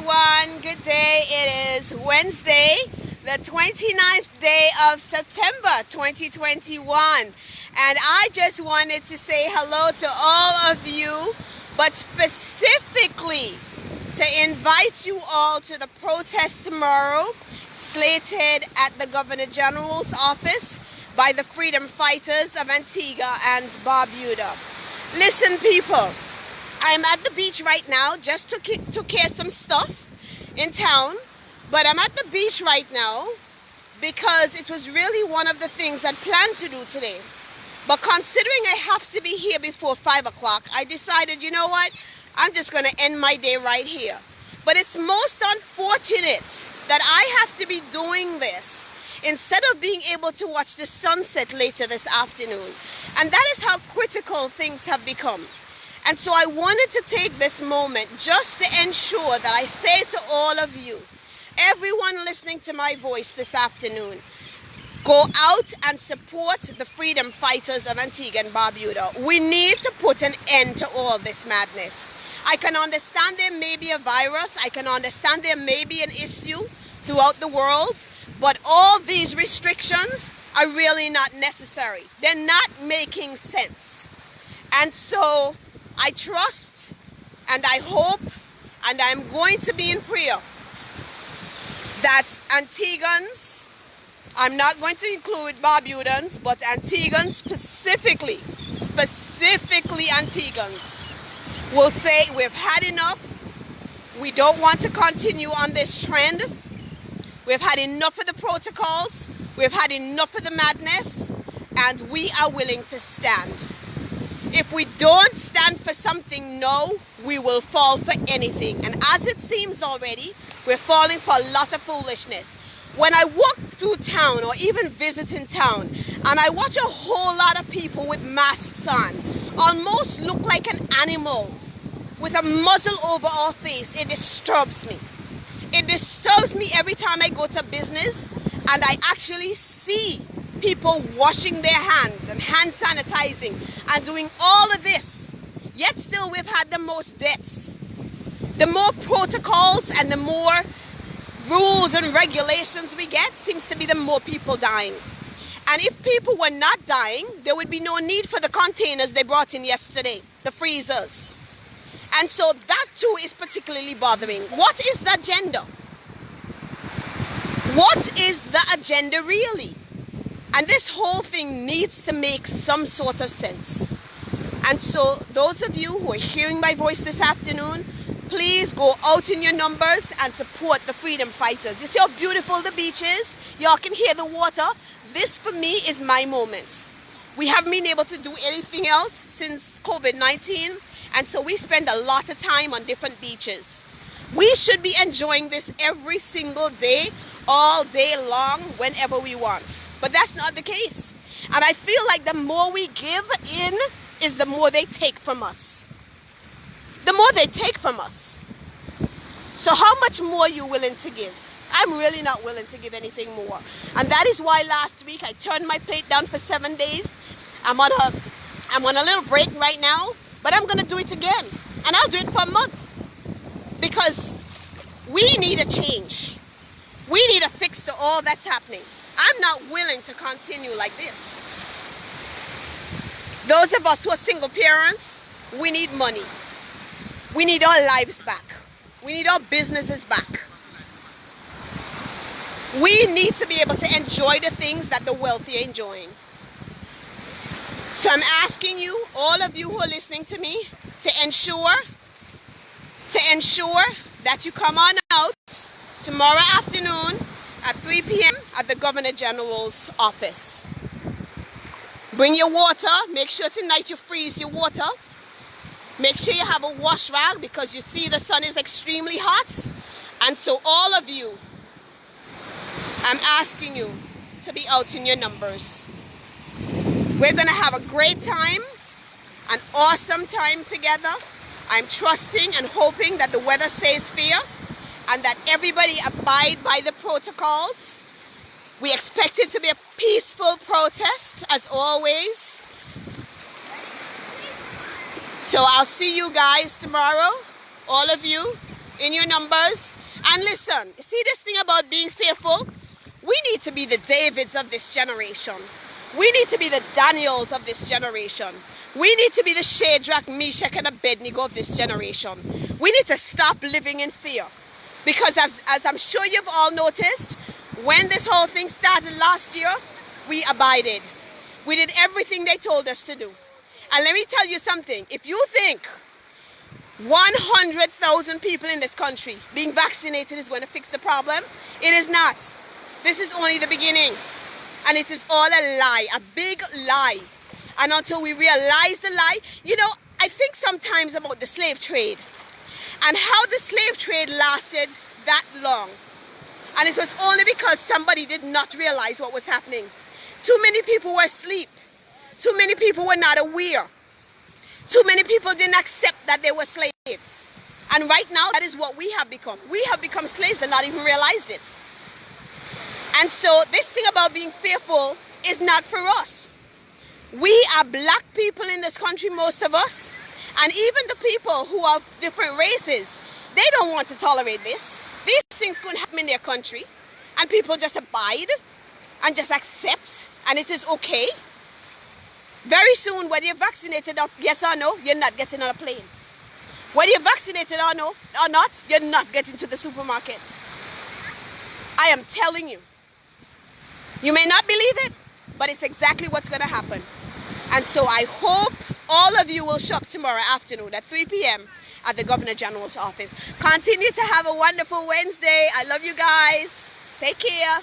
everyone. Good day. It is Wednesday, the 29th day of September 2021. And I just wanted to say hello to all of you, but specifically to invite you all to the protest tomorrow, slated at the Governor General's office by the freedom fighters of Antigua and Barbuda. Listen, people. I'm at the beach right now, just took care of some stuff in town, but I'm at the beach right now because it was really one of the things I planned to do today. But considering I have to be here before 5 o'clock, I decided, you know what, I'm just going to end my day right here. But it's most unfortunate that I have to be doing this instead of being able to watch the sunset later this afternoon. And that is how critical things have become. And so I wanted to take this moment just to ensure that I say to all of you, everyone listening to my voice this afternoon, go out and support the freedom fighters of Antigua and Barbuda. We need to put an end to all this madness. I can understand there may be a virus. I can understand there may be an issue throughout the world. But all these restrictions are really not necessary. They're not making sense. And so I trust and I hope and I'm going to be in prayer that Antiguans, I'm not going to include Barbudans, but Antiguans specifically Antiguans will say we've had enough. We don't want to continue on this trend. We've had enough of the protocols. We've had enough of the madness, and we are willing to stand. If we don't stand for something, no, we will fall for anything. And as it seems already, we're falling for a lot of foolishness. When I walk through town or even visit in town, and I watch a whole lot of people with masks on, almost look like an animal with a muzzle over our face, it disturbs me. It disturbs me every time I go to business and I actually see people washing their hands and hand sanitizing and doing all of this. Yet still we've had the most deaths. The more protocols and the more rules and regulations we get seems to be the more people dying. And if people were not dying, there would be no need for the containers they brought in yesterday, the freezers. And so that too is particularly bothering. What is the agenda? What is the agenda really? And this whole thing needs to make some sort of sense. And so those of you who are hearing my voice this afternoon, please go out in your numbers and support the freedom fighters. You see how beautiful the beach is? Y'all can hear the water. This for me is my moment. We haven't been able to do anything else since COVID-19. And so we spend a lot of time on different beaches. We should be enjoying this every single day, all day long, whenever we want. But that's not the case. And I feel like the more we give in is the more they take from us. The more they take from us. So how much more are you willing to give? I'm really not willing to give anything more. And that is why last week I turned my plate down for 7 days. I'm on a little break right now. But I'm going to do it again. And I'll do it for a month. Because we need a change. We need a fix to all that's happening. I'm not willing to continue like this. Those of us who are single parents, we need money. We need our lives back. We need our businesses back. We need to be able to enjoy the things that the wealthy are enjoying. So I'm asking you, all of you who are listening to me, to ensure that you come on out tomorrow afternoon at 3 p.m. at the Governor General's office. Bring your water. Make sure tonight you freeze your water. Make sure you have a wash rag because you see the sun is extremely hot. And so all of you, I'm asking you to be out in your numbers. We're going to have a great time, an awesome time together. I'm trusting and hoping that the weather stays fair and that everybody abide by the protocols. We expect it to be a peaceful protest as always. So I'll see you guys tomorrow, all of you. in your numbers. And listen, see this thing about being fearful? We need to be the Davids of this generation. We need to be the Daniels of this generation. We need to be the Shadrach, Meshach, and Abednego of this generation. We need to stop living in fear. Because as I'm sure you've all noticed, when this whole thing started last year, we abided. We did everything they told us to do. And let me tell you something. If you think 100,000 people in this country being vaccinated is going to fix the problem, it is not. This is only the beginning. And it is all a lie, a big lie. And until we realize the lie, you know, I think sometimes about the slave trade and how the slave trade lasted that long. And it was only because somebody did not realize what was happening. Too many people were asleep. Too many people were not aware. Too many people didn't accept that they were slaves. And right now, that is what we have become. We have become slaves and not even realized it. And so this thing about being fearful is not for us. We are black people in this country, most of us. And even the people who are different races, they don't want to tolerate this. These things couldn't happen in their country. And people just abide and just accept. And it is okay. Very soon, whether you're vaccinated or yes or no, you're not getting on a plane. Whether you're vaccinated or no or not, you're not getting to the supermarkets. I am telling you. You may not believe it, but it's exactly what's going to happen. And so I hope all of you will shop tomorrow afternoon at 3 p.m. at the Governor General's office. Continue to have a wonderful Wednesday. I love you guys. Take care.